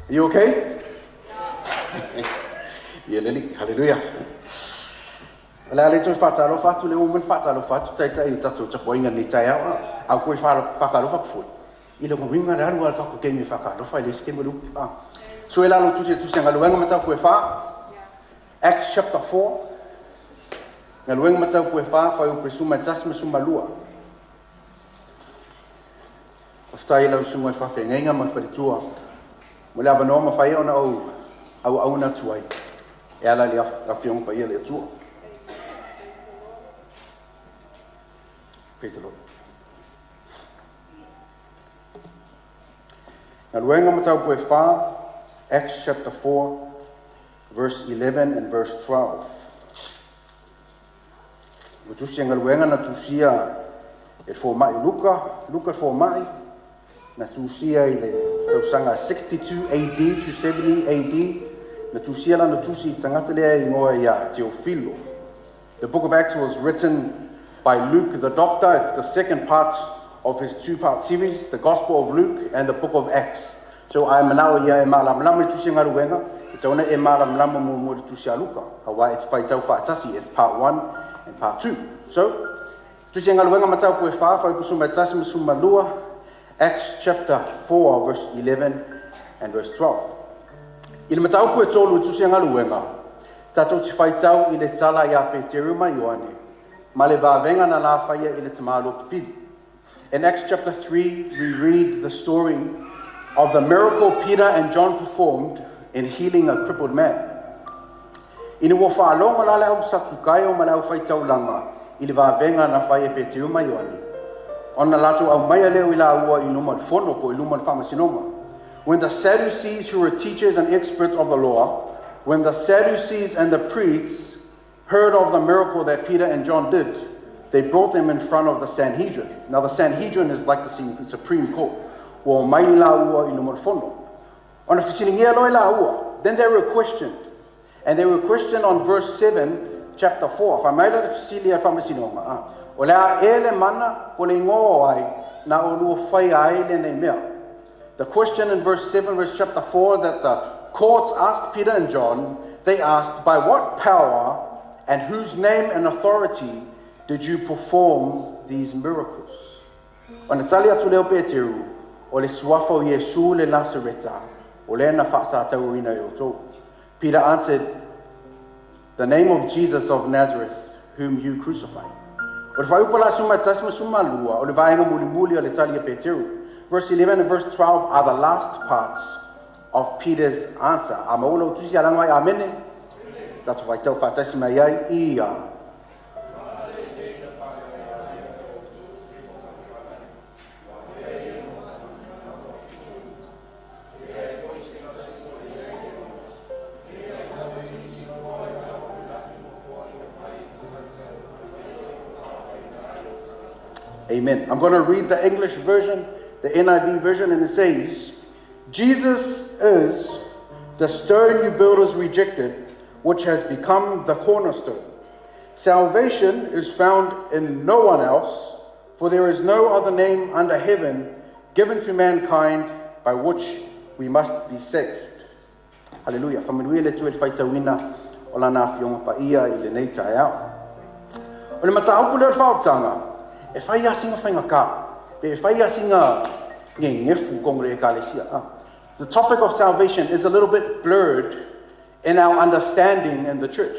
Are you okay? Yeah, Lily. Hallelujah. Ala le toi whatalo whatu le umen whatalo whatu tai tai tatu tapoinga ni tai au koe whakalo whakafui. I le winga le alu ala kako kemi whakalo whai le skema lupi. So e lalo tusi ngaluenga matau koe wha. Acts chapter 4. Ngaluenga matau koe wha whai upe suma tasma suma lua. Whaftai lau sunga whawhi ngenga ma wharitua. Mole ava noa ma whai ona au na tuai. E ala li awhiong pa ia le atua. Praise the Lord. Ngaluenga matau koe wha, Acts chapter 4, verse 11 and verse 12. Utusia ngaluenga na tusia e fo mai Luka fo mai na tusia ile tausanga 62 AD to 70 AD na tusia la na tusi tangata lea ingoa ia Teofilo. The book of Acts was written by Luke the doctor. It's the second part of his two-part series, the Gospel of Luke and the book of Acts. So I am now here in Malam tusi ngaluenga. It's ona e Malam mo tusi Luka. Hawa it's faitau fatasi. It's part 1 and part 2. So tusi ngaluenga matau koe fa kusuma tasi musuma lua. Acts chapter 4 verse 11 and verse 12. Il matau koe tolu tusi ngaluenga. Tatou te faitau i le tala ia Peteru ma Ioane. Male vavenga na la faia i le tamalo pipili. In Acts chapter 3, we read the story of the miracle Peter and John performed in healing a crippled man. Ina wa whaalonga la le au satukai o ma le au faitau langa i le vavenga na faia Peteru ma Ioane. Ona lato au mai leo i la ua i luma fono po i luma whamasinoma. When the Sadducees, who were teachers and experts of the law, when the Sadducees and the priests heard of the miracle that Peter and John did, they brought them in front of the Sanhedrin. Now the Sanhedrin is like the Supreme Court. Then they were questioned. And they were questioned on verse 7, chapter 4. The question in verse 7, verse chapter 4, that the courts asked Peter and John, they asked, by what power and whose name and authority did you perform these miracles? O Natalia tu leo Peteru, o le suafa o Yesu le Nasareta, o le na whasa tauina i oto. Peter answered, the name of Jesus of Nazareth, whom you crucified. O le whaupala suma tasma suma lua, o le vaenga muli o le talia Peteru. Verse 11 and verse 12 are the last parts of Peter's answer. Amaulo tusi alangwai amene. That's why tau fatasi mai ai ia. Amen. I'm going to read the English version, the NIV version, and it says, Jesus is the stone you builders rejected, which has become the cornerstone. Salvation is found in no one else, for there is no other name under heaven given to mankind by which we must be saved. Hallelujah. Whamanuia le tue le whaitawina o lana whionga pa ia I le nei tae au. O le mataupu leo whaotanga, e whai asinga whainga ka, pe e whai asinga ngefu kongre e kalesia. The topic of salvation is a little bit blurred in our understanding in the church.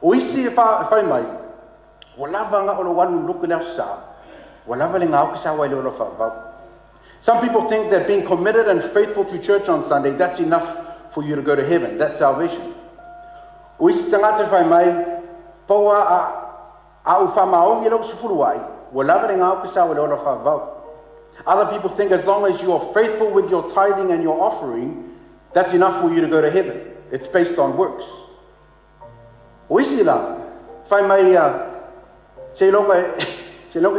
O isi e whai mai, o lava nga o lo wanu luku leo sa, o lava le ngā okisa wai leo lo whawau. Some people think that being committed and faithful to church on Sunday, that's enough for you to go to heaven. That's salvation. O isi tangata whai mai, paua a ufamao i lo sufuru ai, o lava le ngā okisa wai leo lo whawau. Other people think as long as you are faithful with your tithing and your offering, that's enough for you to go to heaven. It's based on works. O isi la, whai mai se longa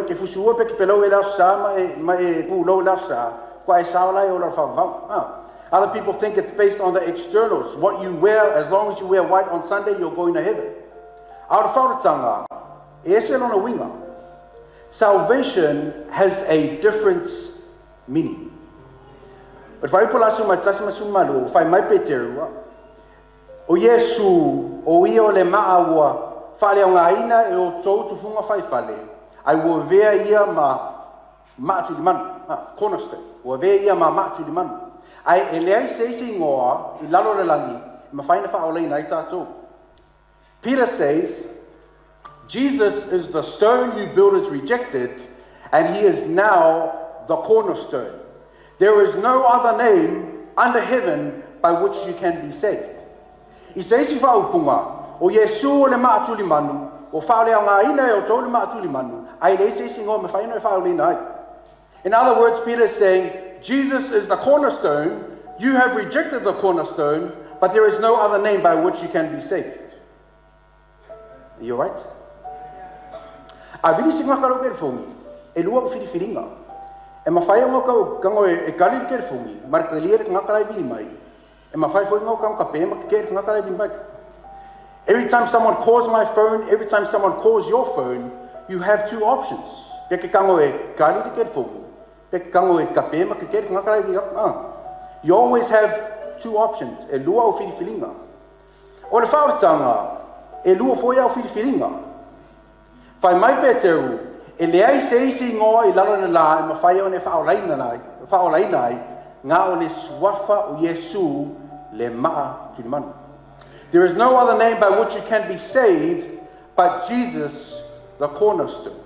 ke fusua pe ke pelo e lau sa ma e pu lo lau sa, kwa e sao lai o la whawau. Other people think it's based on the externals. What you wear, as long as you wear white on Sunday, you're going to heaven. Aura whauratanga, e se lona winga. Salvation has a different meaning. But fai pola su mai tasi masumalu, fai mai Peteru. O Yesu, o ia o le maaua, fale o ngaina e o tou tufunga fai fale. Ai ua vea ia ma maatu di manu, Cornerstone. Ua vea ia ma maatu di manu. Ai e leai seisi ngoa, I lalo le langi, ma faina fa olei nai tātou. Peter says, Jesus is the stone you builders rejected, and he is now the cornerstone. There is no other name under heaven by which you can be saved. I seisi whaupunga, o Yesu o le maatuli manu, o whaolea ngā ina e o tau le maatuli manu, ai le seisi ngō me whaino e whaolei nai. In other words, Peter is saying, Jesus is the cornerstone, you have rejected the cornerstone, but there is no other name by which you can be saved. Are you right? A vini si ngā karo kere whongi, e lua o whiriwhiringa. E mawhai o ngau kango e galili kere whongi, marika lia ngā karai vini mai. E mawhai fwoi ngau kango ka pēma ke kere ngā karai vini mai. Every time someone calls my phone, every time someone calls your phone, you have two options. Peke kango e galili kere whongi, peke kango e ka pēma ke kere ngā karai vini mai. You always have two options, e lua o whiriwhiringa. O le whaotanga, e lua fwoi au whiriwhiringa. Fai mai Peteru, e leai seisi ngoa I lalo na la, e mawhai o ne whaolaina ai, ngā o le suafa o Yesu le maa tuli manu. There is no other name by which you can be saved but Jesus, the cornerstone.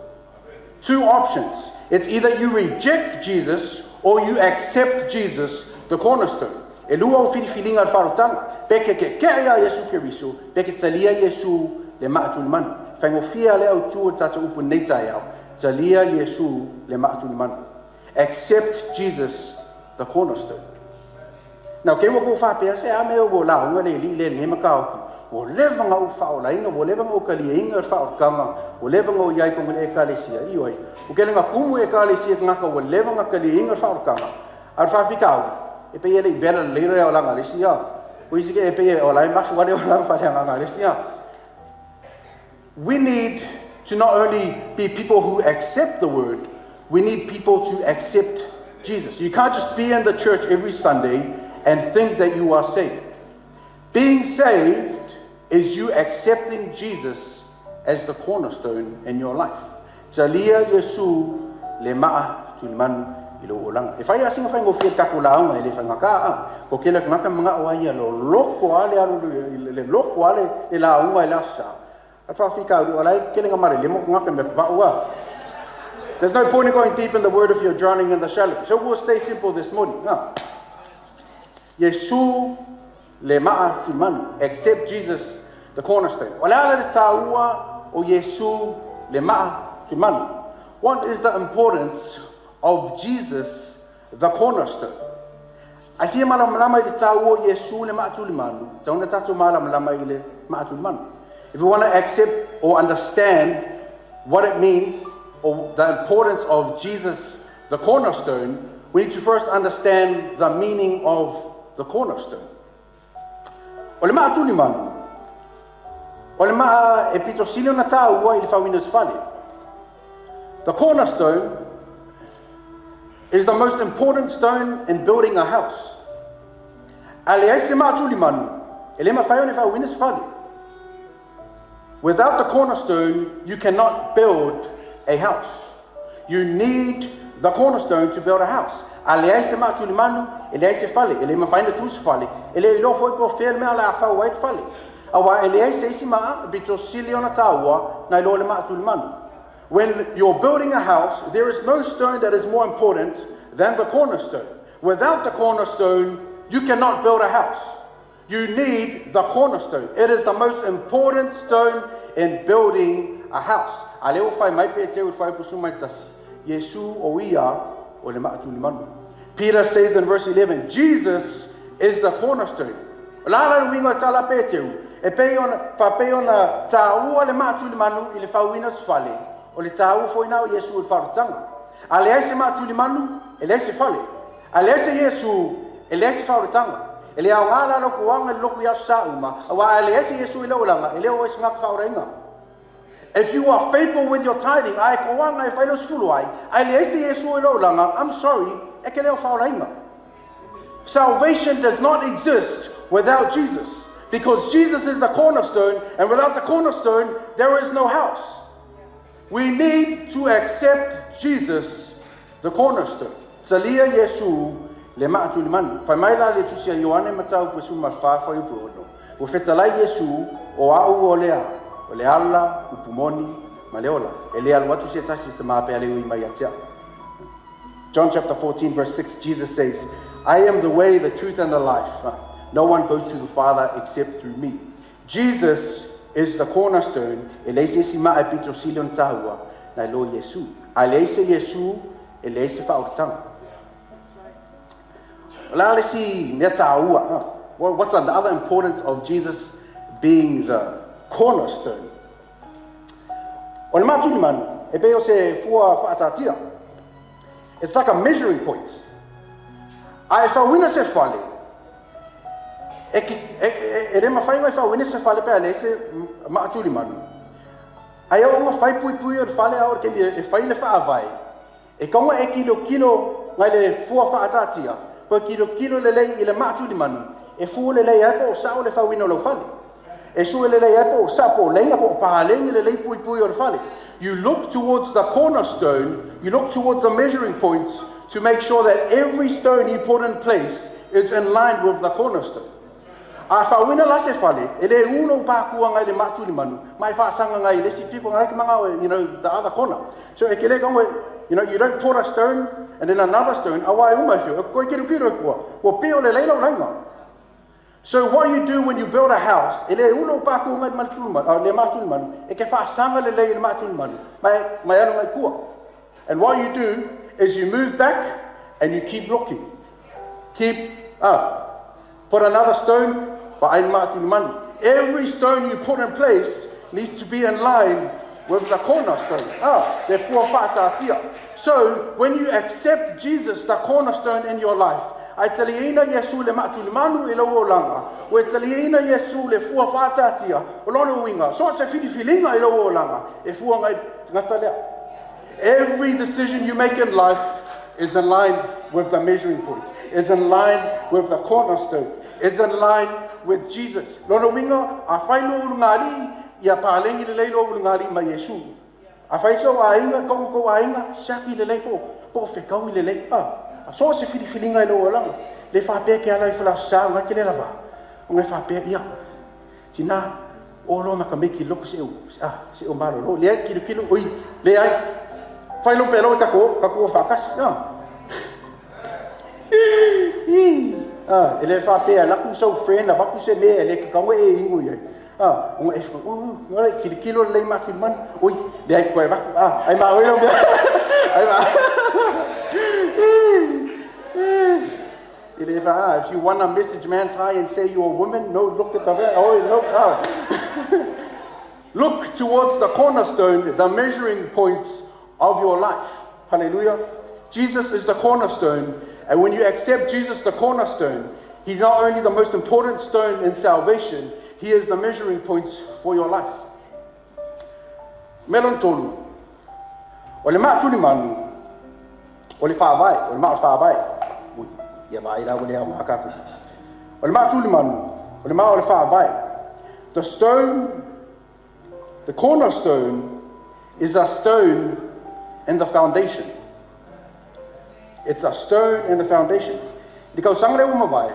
Two options. It's either you reject Jesus or you accept Jesus, the cornerstone. E lua o whiriwhiringa al wharotanga, peke ke kea Yesu Keriso, peke talia Yesu le maa tuli manu. Whaingofia le au tua tata upu neitai au, talia Yesu le maatuni manu. Accept Jesus, the cornerstone. Now, kei wako whapea se a mea o la unga le li le nema ka oku. O levanga o whaolainga, o levanga o kalieinga o whaorkanga, o levanga o iai konga le ekalesia. Ioi, o kelenga kumu ekalesia ngaka o levanga kalieinga o whaorkanga. Ar whapikau, e pe ele I vera leira o langa lesia. O isike e pe o lai mafu wale o langa whareanga lesia. We need to not only be people who accept the word, we need people to accept Jesus. You can't just be in the church every Sunday and think that you are saved. Being saved is you accepting Jesus as the cornerstone in your life. Talia Yesu le maa tulimanu ilo olanga. If I ask you if I go feel kakulaunga ele fangaka, ko kela ngaka mga oaya lo loko ale le loko ale ila unga ila sa. There's no point in going deep in the word if you're drowning in the shallow. So we'll stay simple this morning. Yesu le maa timanu. Accept Jesus, the cornerstone. O Yesu le maa timanu. What is the importance of Jesus, the cornerstone? I hear malam lama I ta'ua Yesu le maa timanu. Tauna tatu malam lama ile maa timanu. If we want to accept or understand what it means or the importance of Jesus, the cornerstone, we need to first understand the meaning of the cornerstone. O le maa tuli manu. O le maa e pito silio na tāua I le whawina fale. The cornerstone is the most important stone in building a house. A le aise maa tuli manu. E le maa whai o ne whawina fale. Without the cornerstone, you cannot build a house. You need the cornerstone to build a house. Aliaise ma tulimanu, eliaise fale, ele ma faina tus fale, ele lo foi por fer me ala fa white fale. Awa eliaise isima bito siliona tawa na lo le ma tulimanu. When you're building a house, there is no stone that is more important than the cornerstone. Without the cornerstone, you cannot build a house. You need the cornerstone. It is the most important stone in building a house. Aleo fai mai pe te fai pusu mai tas. Yesu o ia o le ma'atu limanu. Peter says in verse 11, Jesus is the cornerstone. La winga tala pe te e pe ona ta'ua le ma'atu limanu I le fauina sfale. O le ta'u foi na Yesu o fartanga. Ale se ma'atu limanu ele se fale. Ale se Yesu ele se fartanga. Ele au ngala lo kuanga lo ya sauma wa alesi Yesu ile ulanga ele o isma faurainga. If you are faithful with your tithing, ai kuanga I failo suluai alesi Yesu ile ulanga, I'm sorry, ekele o faurainga. Salvation does not exist without Jesus, because Jesus is the cornerstone, and without the cornerstone, there is no house. We need to accept Jesus, the cornerstone. Salia Yesu le ma'atu liman. Fa mai la le tusia Ioane matau pesu malfa fa yupo no. O fetala Yesu o au o lea, o le ala, upumoni, maleola. Ele al watu se tasi se ma pe ale ui mai atia. John chapter 14 verse 6, Jesus says, I am the way, the truth, and the life. No one goes to the Father except through me. Jesus is the cornerstone. Eleise si ma epitro silion tahua na lo Yesu. Eleise Yesu, eleise fa'autanga. What's another importance of Jesus being the cornerstone? It's like a measuring point. I wina se fale. E ma fai mai wina se fale pe ale se ma tuli manu. Ai o ma fai pui o fale a or ke e fai le fa vai. E konga e kilo ngai le fua fa atatia. Po kilo le lei ile ma tuli manu. E fu le lei apo sa o le fa wina lo fale. E su le lei apo sa po lenga po pa lenga le lei pui o fale. You look towards the cornerstone, you look towards the measuring points to make sure that every stone you put in place is in line with the cornerstone. A whawina la se fale, ele uno pa kua ngai le matuli manu, mai wha sanga ngai le si people ngai manga, the other corner. So e kele kongwe, you don't put a stone and then another stone, awai umashu, koe kiro kua, wo peo le leilo lainga. So what you do when you build a house, ele uno pa kua ngai le matuli manu, e ke wha sanga le le matuli manu, mai anu ngai kua. And what you do is you move back and you keep looking. Keep up. Put another stone, every stone you put in place needs to be in line with the cornerstone. So when you accept Jesus, the cornerstone in your life, I tell you, Yesu le matulimanu ilo olanga. We tell you, Yesu le fua fatatia. Olono winga. So it's a filinga ilo olanga. E fua ngai. Every decision you make in life is in line with the measuring point, is in line with the cornerstone, is in line with Jesus. Lono winga, a whaino urungali, ia pālengi le leilo urungali ma Yesu. A whaiso a inga, ko a inga, shaki le leipo, po whekau le leipa. A so se whilinga ilo olanga. Le whapea ke ala I whala sa, ngai ke le lava. O ngai whapea ia. Tina, olo maka meki loko se o maro. Lo, le ai, kilo, oi, le ai. Whaino pelo kako whakas. Ele whapea, laku sau friend, waku se mea, ele kakawe e ingu iai. Unga e ngore, kilo lei mati man, oi, le ai koe waku, ai maa oilo mea. Ai maa. Ele wha, if you want a message, man, try and say you're a woman, no, look at the, no. Look towards the cornerstone, the measuring points of your life. Hallelujah. Jesus is the cornerstone, and when you accept Jesus the cornerstone, he's not only the most important stone in salvation, he is the measuring points for your life. Melon tolu. O le maa tuli manu. O le whaavai. O le maa whaavai. Ia vai la wale au makaku. O le maa tuli manu. O le maa o le whaavai. The stone, the cornerstone, is a stone in the foundation. It's a stone in the foundation. Because sangre umawai,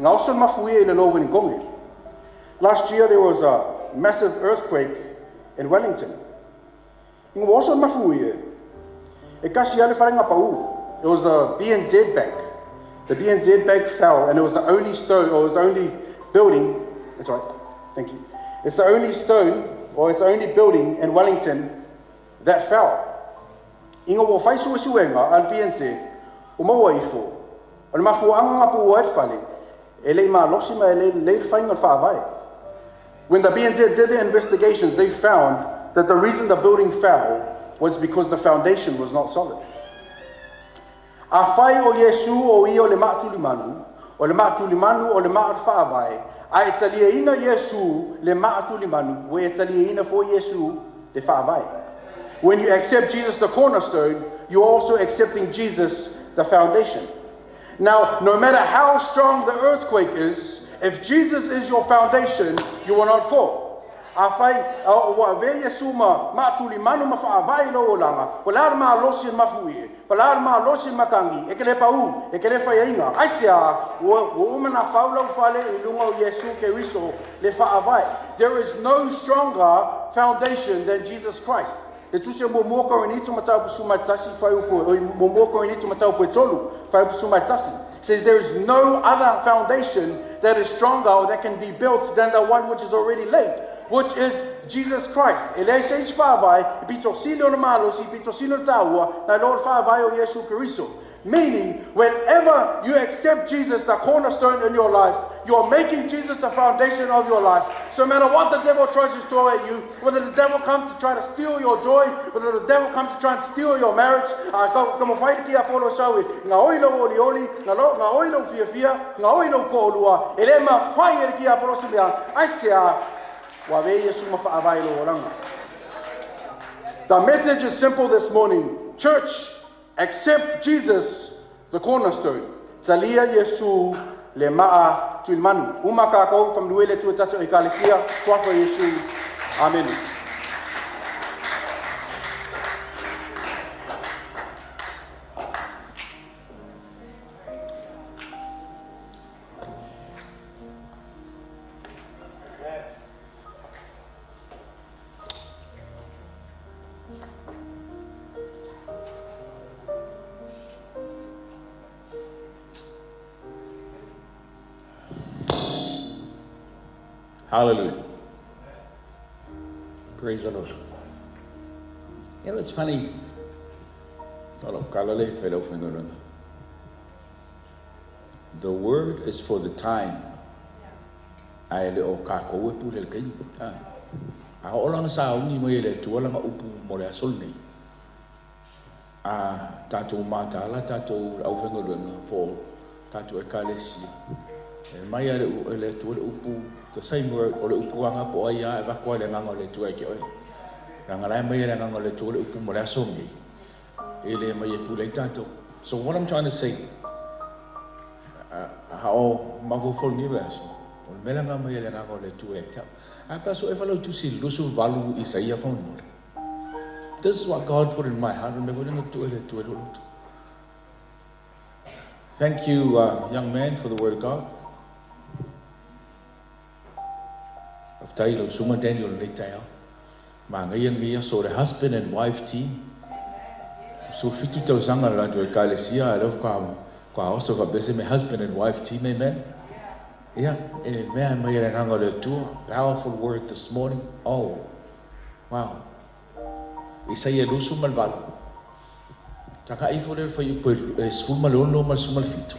ngauso mafuie ile lo wingonge. Last year there was a massive earthquake in Wellington. Ngauso mafuie. E kasi ale faringa pau. It was the BNZ Bank. The BNZ Bank fell, and it was the only stone, or it was the only building. That's right. Thank you. It's the only stone, or it's the only building in Wellington that fell. Inga wo fai suenga al BNZ. O maua ifo. O le mafuanga pu o fale. Ele ma losima ele fainga whaavai. When the BNZ did the investigations, they found that the reason the building fell was because the foundation was not solid. A whai o Yesu o I o le maatulimanu, o le maatulimanu o le maatwhaavai, a e talia ina Yesu le maatulimanu, o e talia ina fo Yesu le whaavai. When you accept Jesus the cornerstone, you're also accepting Jesus the foundation. Now, no matter how strong the earthquake is, if Jesus is your foundation, you will not fall. Afai wa ve Yesu ma tuli manu ma fa vai lo langa. Polar ma losi mafui. Polar ma losi makangi. Ekele pau, ekele fa inga. Aisia wo umana faulo fale ilunga Yesu Keriso le fa vai. There is no stronger foundation than Jesus Christ. E tu se momoko ni tu mata pusuma tasi fa upo momoko ni tu mata upo tolu fa pusuma tasi. Says there is no other foundation that is stronger or that can be built than the one which is already laid, which is Jesus Christ. Eleisha Isfavai, Pitosino Malos, Pitosino Tawa, the Lord Favai o Yesu Keriso. Meaning, whenever you accept Jesus, the cornerstone in your life, you are making Jesus the foundation of your life. So no matter what the devil tries to throw at you, whether the devil comes to try to steal your joy, whether the devil comes to try and steal your marriage, como fight ki apolo sawi, nga oilo oli oli, nga oilo fia, nga oilo polua, elema fire ki apolo sibia, aisia, wa ve Yesu ma fa availo oranga. The message is simple this morning. Church, accept Jesus, the cornerstone. Talia Yesu le maa tuilmanu. Umaka kau pamduele tu tato ekalesia. Kwa Yesu. Amen. Hallelujah. Praise the Lord. You know, it's funny. The word is for the time. I o kako e pule kai. A orang sa uni mo ele tu orang upu mo le solni. Tato matala tato au fengolona po tato e kalesia. Mai ale ele tu upu to sai mo o le upu anga po ia e va ko le nganga le tu e ke oi. Nganga lai mai le nganga le tu le upu mo le solni. Ele mai e pule tato. So what I'm trying to say, how mavofol ni raso. O melanga mai le nganga le tu e ta. Apa so e falo tu si lusu valu Isaia fon. This is what God put in my heart. Thank you, young man, for the word of God. So the husband and wife team. So 50,000 I love also my husband and wife team, amen. Yeah, amen. Powerful word this morning. Oh, wow. Isaia lusu malvalo. Taka ifore for you sfumalono mal sumalfito.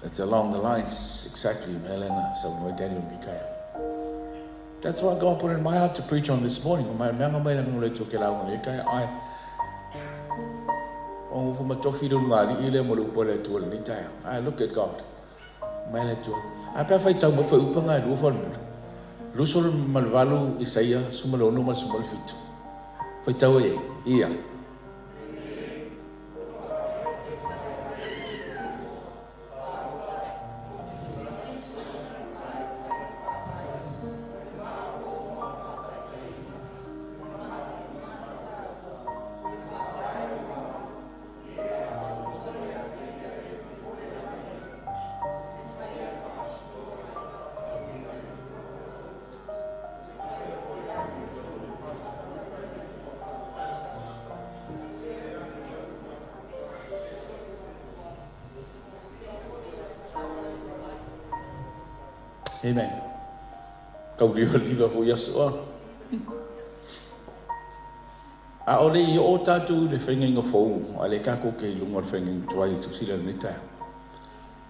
That's along the lines exactly, Melena. So no Daniel Mikaya. That's what God put in my heart to preach on this morning. My mama made no le toke la ngole kai ai. On fu matofi do ngali ile mo lupo le tu ni tai. I look at God. My le tu. Apa fai tau mo foi upanga do fon. Lusul malvalu Isaia sumalono mal sumalfito. Foi tau e ia. Amen. Kau liwa fo Yesua. A ole I o tatu le whengenga fou, a le kako ke lunga whengenga tuai tu sila ni tai.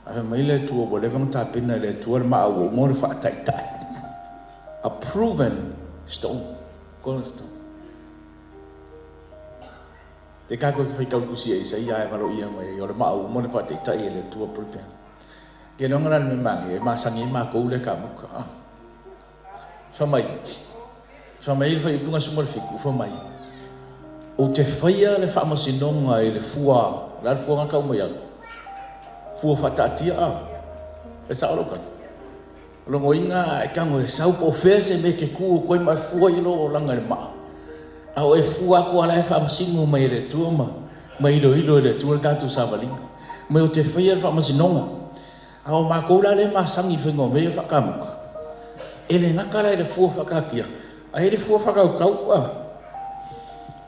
A mai le tua bo le vang ta pina le tua ma o mo le fa tai tai. A proven stone, cornerstone. Te kako ke whaikau kusi e sei ai malo ia mai o le ma o mo le fa tai tai le tua proven. Ke no ngana me mangi e masangi ma ko le ka muka. So mai fa ipunga sumol fiku fo mai. O te whaia le whamasinonga e le fua la fua ka mo ya fua fatatia e sa lo kan lo ngoinga e ka ngo sau po fese me ke ku ko mai fua i lo langa ma au e fua ko ala fa masingo mai le tu ma mai lo le tu ta tu sa valing mai o te fia fa masinonga au ma ko la le ma sangi fengo me fa kam ele na kala le fua fa ka pia ai le fua fa ka ka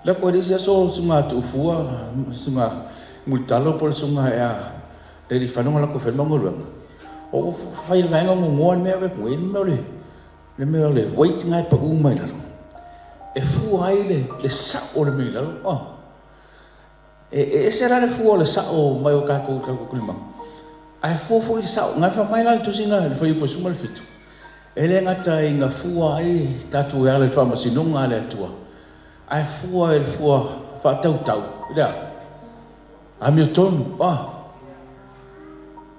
la ko dise so sunga tu fua sunga multalo por sunga ya le fanonga la ko fenonga lo o fai mai ngo ngo me me me le wait ngai pa u mai la e fu ai le sa o le mai la e será le fu o le sa o mai o ka ko kulma ai fu i sa ngai fa mai la tu singa le foi po suma le fitu ele ngata inga fu ai tatu ya le fa masinunga le tua ai fu ai fu fa tau ida Hamilton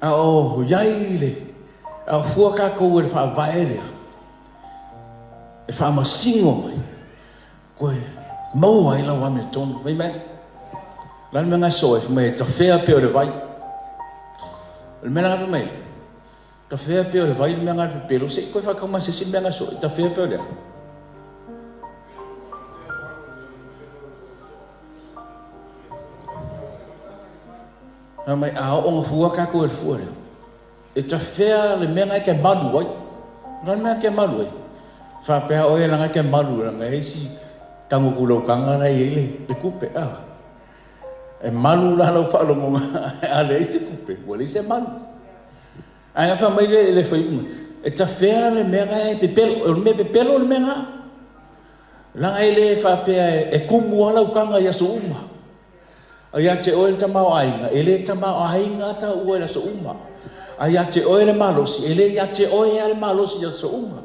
o yaile a fu ka ko e fa vaere e fa masingo mai ko mo ai la Hamilton vai mai lan menga so e mai ta fea pe o le vai le menga fa mai ta fea pe o le vai menga pe lo se ko fa ka ma se sin menga so ta fea pe o le mai a o fu ka ko e fu e ta fea le menga ke malu vai ran menga ke malu fa pe o e langa ke malu nga e si tango kulo kanga na ele e kupe e malu la lo fa lo mo ale se kupe wole se malu anga fa mai le foi e ta fea le menga e pelo me pelo le menga langa ele fa pe e kumu ala kanga ya so uma Aya te oe ta mau ainga, ele ta mau ainga ta ue la so uma. Aya te oe le malosi, ele ya te oe le malosi ya so uma.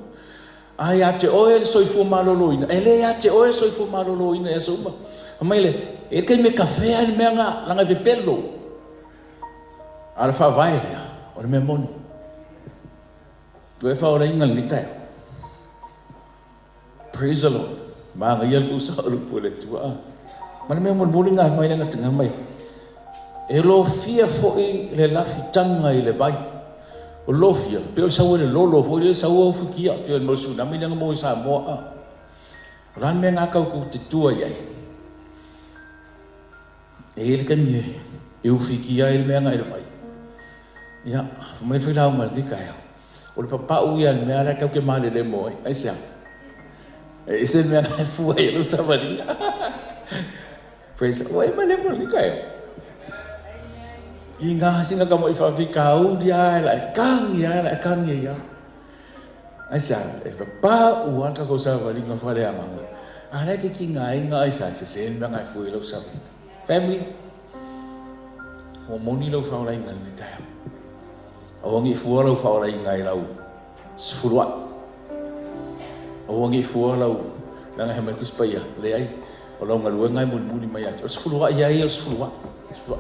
Aya te oe le soifu maloloina, ele ya te oe soifu maloloina ya so uma. Amaile, e kai me kafea ni meanga langa ve pelo. Ala fa vai ya, o le me monu. Ue fa ora inga ni tai. Praise the Lord. Ma ngai lu sa lu pole tua. Mana me mon bulinga mai na tanga mai e lo fia foi le lafitanga i le vai o lo fia pe o sawe le lo foi le sawe fukia pe mo su na mi nga mo sa mo ran me nga ka ku te tua ia e le kan ye e u fikia i me nga i le vai ya mai foi la mal ni ka ya o le papa u ia me ara ka ke male le mo ai sia e se me nga fu ai lo sa va Praise the Lord. Mana boleh kaya? Inga singa kamu ifafi kau dia la kang ya. Asa papa uan ka ko sa wali nga fa le amang. Ara ki kinga inga isa se sen ba ngai fu lo sa. Family. O moni lo fa la inga ni ta. O ngi fu lo fa la inga lau. Sfurwa. O ngi fu lo la ngai me kuspaya le ai. O lo ngalu ngai mun mai atu sfulua ia sfulua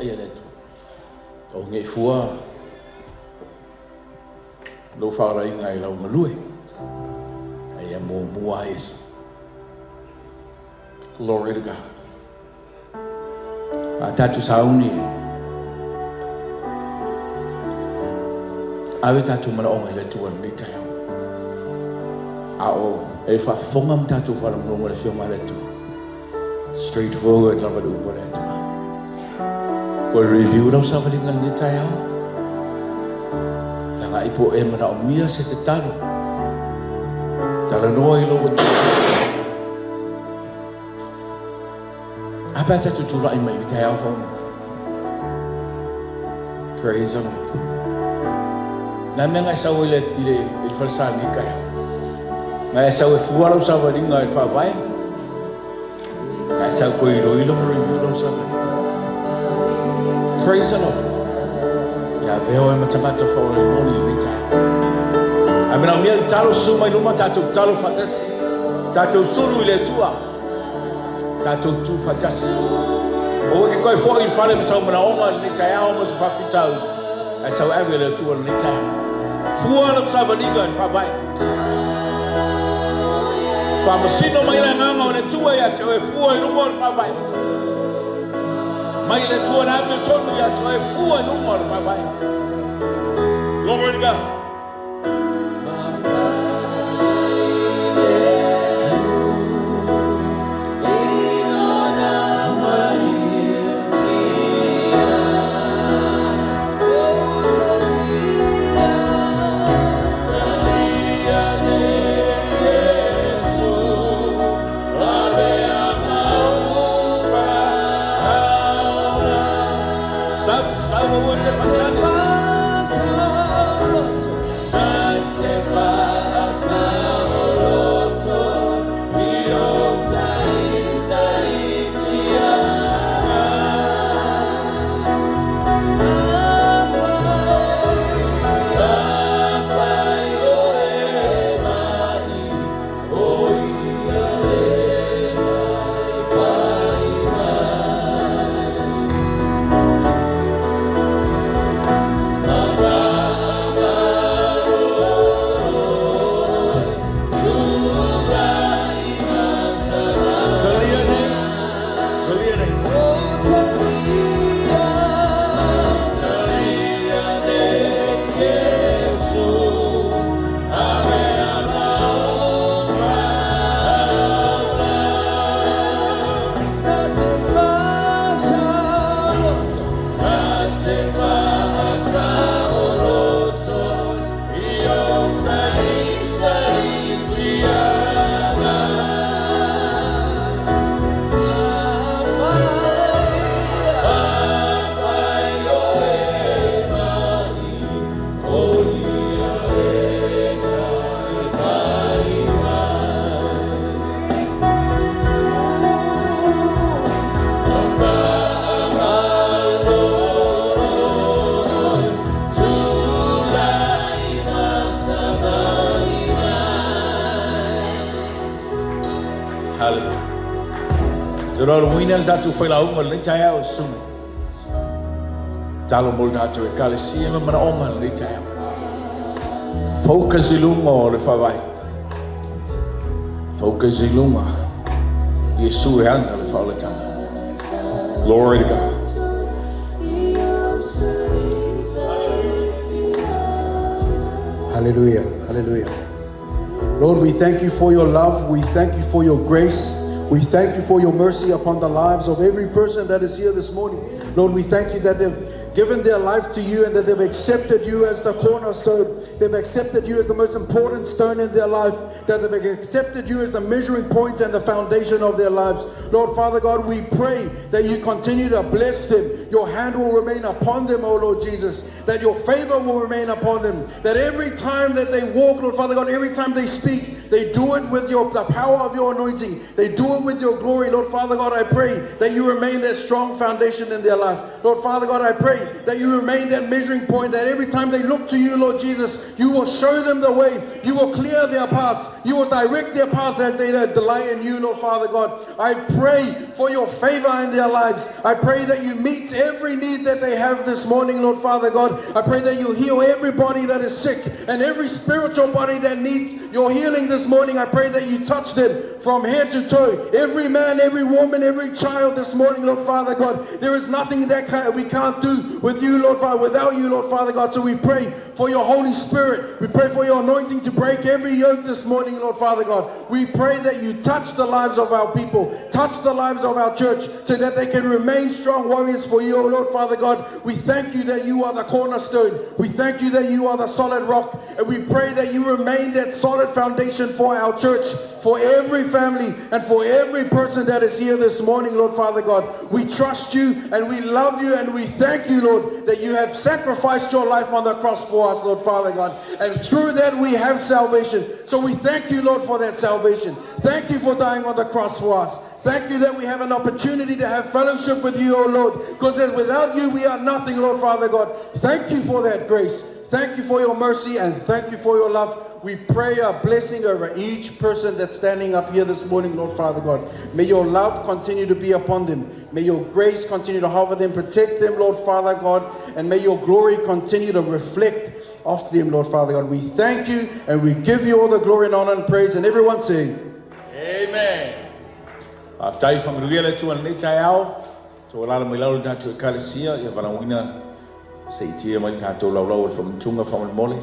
le tu o ngai fua lo fa rai ngai lo ngalu ai mo muais glory to God atatu sauni ave tatu mana o ngai le tu ni ta o e fa fongam tatu fa lo ngol le fioma le tu straightforward lama du boleh tu. Kau review dah sama dengan ni tayar. Jangan ibu mana omia setetaru. Jangan noi lo betul. Apa tu curah imai tayar phone. Praise the Lord. Nama ngai sawo ile falsan ni kaya. Ngai sawo fuara sama dengan fabai. Sao quỳ rồi lông review đâu sao? Praise the Lord. Ya veo em matangata for the morning later. Amena mia talo suma iluma tatu talo fatasi. Tatu sulu ile tua. Tatu tu fatasi. O ke koi fo in fale msa mna onga later ya o msa fakitau. Ai sao ave ile tua later. Fua lo sa vaniga fa vai. Fa masino mai la nganga o le tua ya te o fua i lungo fa vai. Mai le tua na me tonu ya toi fua no mo fa bai. Glory to God. Roro winel datu foi la unga le chaya o sum. Talo mol datu e kale si me mana onga le chaya. Focus ilunga o le fawai. Focus ilunga. Yesu e anga le fawletanga. Glory to God. Hallelujah. Hallelujah. Lord, we thank you for your love. We thank you for your grace. We thank you for your mercy upon the lives of every person that is here this morning. Lord, we thank you that they've given their life to you and that they've accepted you as the cornerstone. They've accepted you as the most important stone in their life. That they've accepted you as the measuring point and the foundation of their lives. Lord, Father God, we pray that you continue to bless them. Your hand will remain upon them, O Lord Jesus. That your favor will remain upon them. That every time that they walk, Lord Father God, every time they speak, they do it with the power of your anointing. They do it with your glory. Lord Father God, I pray that you remain that strong foundation in their life. Lord Father God, I pray that you remain that measuring point, that every time they look to you, Lord Jesus, you will show them the way. You will clear their paths. You will direct their paths as they delight in you, Lord Father God. I pray for your favor in their lives. I pray that you meet every need that they have this morning, Lord Father God. I pray that you heal everybody that is sick and every spiritual body that needs your healing this morning. I pray that you touch them from head to toe. Every man, every woman, every child this morning, Lord Father God. There is nothing that we can't do with you, Lord Father, without you, Lord Father God. So we pray for your Holy Spirit. We pray for your anointing to break every yoke this morning, Lord Father God. We pray that you touch the lives of our people, touch the lives of our church, so that they can remain strong warriors for you, oh Lord Father God. We thank you that you are the cornerstone. We thank you that you are the solid rock. And we pray that you remain that solid foundation for our church, for every family, and for every person that is here this morning, Lord Father God. We trust you and we love you and we thank you, Lord, that you have sacrificed your life on the cross for us, Lord Father God. And through that we have salvation. So we thank you, Lord, for that salvation. Thank you for dying on the cross for us. Thank you that we have an opportunity to have fellowship with you, oh Lord, because without you we are nothing, Lord Father God. Thank you for that grace. Thank you for your mercy and thank you for your love. We pray a blessing over each person that's standing up here this morning, Lord Father God. May your love continue to be upon them. May your grace continue to hover them, protect them, Lord Father God, and may your glory continue to reflect off them, Lord Father God. We thank you and we give you all the glory and honor and praise. And everyone say, Amen. After from Riela to an Nitayao, So ala mai lau tātou ekalesia ia varawina se itia mai tātou laulau e whamutunga whamamole.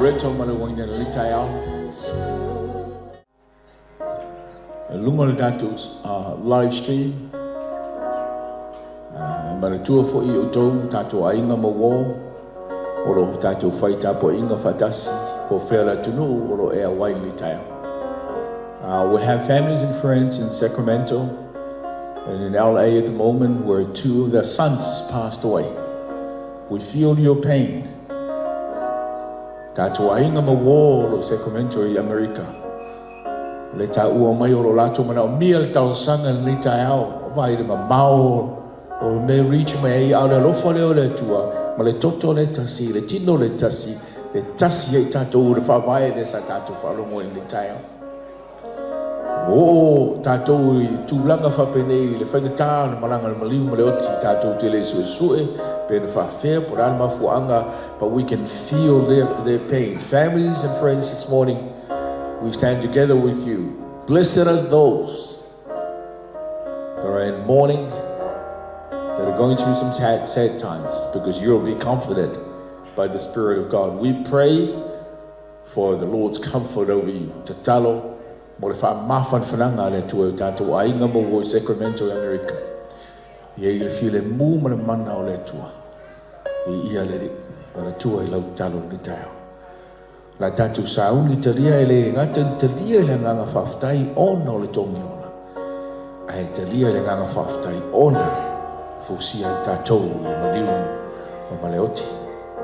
Reto Malawaina Litayao. Lungal Datus live stream. Maratua fo I utou tato ainga mawo. Oro tato faita po inga fatasi po fela tunu oro ea wai Litayao. We have families and friends in Sacramento and in LA at the moment where two of their sons passed away. We feel your pain. Tato ainga mawo o Sacramento I America. Le ta ua mai o lo lato mana o mia le tau sanga le tai au. O vai le mamao o me reach mai au le lofa leo le tua. Ma le toto le tasi, le tino le tasi. Le tasi e tatou le whawai le sa tatou whalongo le tai au. O tatou I tūlanga whapenei le whaingatā le malanga le maliu ma le oti tatou te le sue pe le whawhea por ana mafuanga, but we can feel their pain. Families and friends this morning, we stand together with you. Blessed are those that are in mourning, that are going through some sad times, because you'll be comforted by the Spirit of God. We pray for the Lord's comfort over you. Tatalo, mo le whaamawhan whananga le tua tātou ainga mo o Sacramento, America. Ia le fia le mū ma le mana o le tua. I ia le tua I lau talo ni tau. La tātou sauni talia le ngata talia le nganga whaftai ona o le tongi ona. Ai talia le nganga whaftai ona fusia tātou I maliu o maleoti.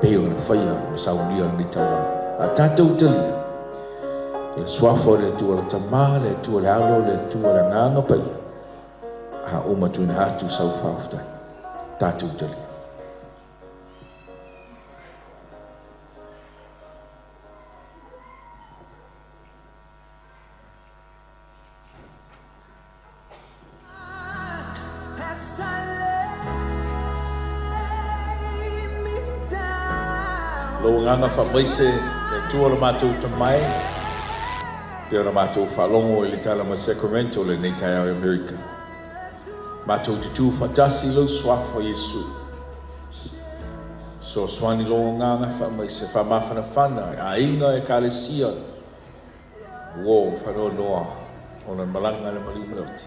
Peo na whaia o sauni o ni tau. La tātou talia. Le swafo le tua le tamā, le tua le alo, le tua le nganga pai. Ha umatu na hatu sau whaftai. Tātou talia. Lo nganga whamaise, le tua le mātou tamai. Pea na mātou whalongo I le tala ma Sacramento le nei tai au America. Mātou tutu whatasi lo swafo Yesu. So swani lo nganga whamaise, whamawhana whana, a inga kalesia. Wo whano noa, o na malanga le mali maloti.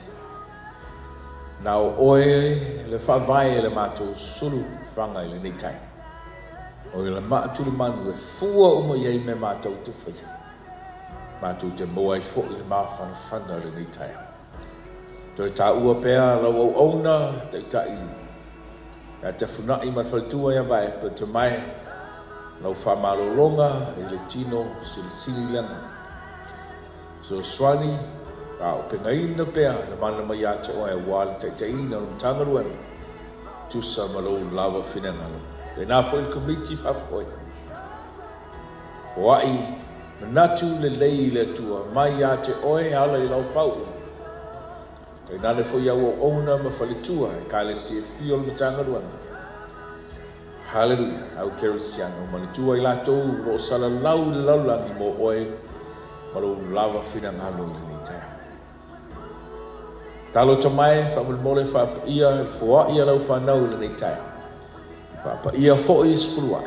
Nau oe le whawai le mātou sulu whanga I le nei tai. O le mātulu manu e fua umo iei me mātou te whaia. Mātou te moa I fo I le mawhana whana le nei tai. Toi tā ua pēa lau au auna te tai. Ia te funai man whalitua ia vai pe te mai. Lau whamalolonga I le tino sili langa. So swani, au pe ngaina pēa na mana mai a te oe wale te ina o mtangaruana. Tusa malo lava whinangalo. E nā fo I komiti whawhoi. O ai, manatu le lei le tua, mai a te oe ala I lau whau. Kei nane fo iau o ona ma whalitua, e ka le si e fio le matangaruana. Hallelujah, au kerisiano, malitua I lātou, ro sala lau le laulangi mo oe, malo lava whinangalo le ni tea. Talo tamai, whamulmole whapaia, fua ia lau whanau le ni tea. Pa ia fo is fluai.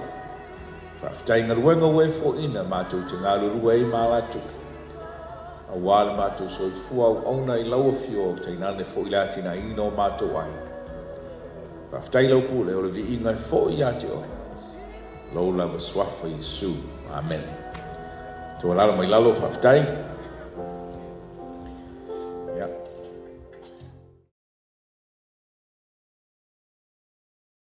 Pa ftai ngaruenga we fo ina mātou te ngālurua I māwatu. A wāle mātou so I fua au auna I laua fio te inane fo I lati na ino mātou ai. Pa ftai lau pule o le vi inga fo I ati oi. Lau lava swafa Yesu. Amen. Tō lalo mai lalo fa ftai.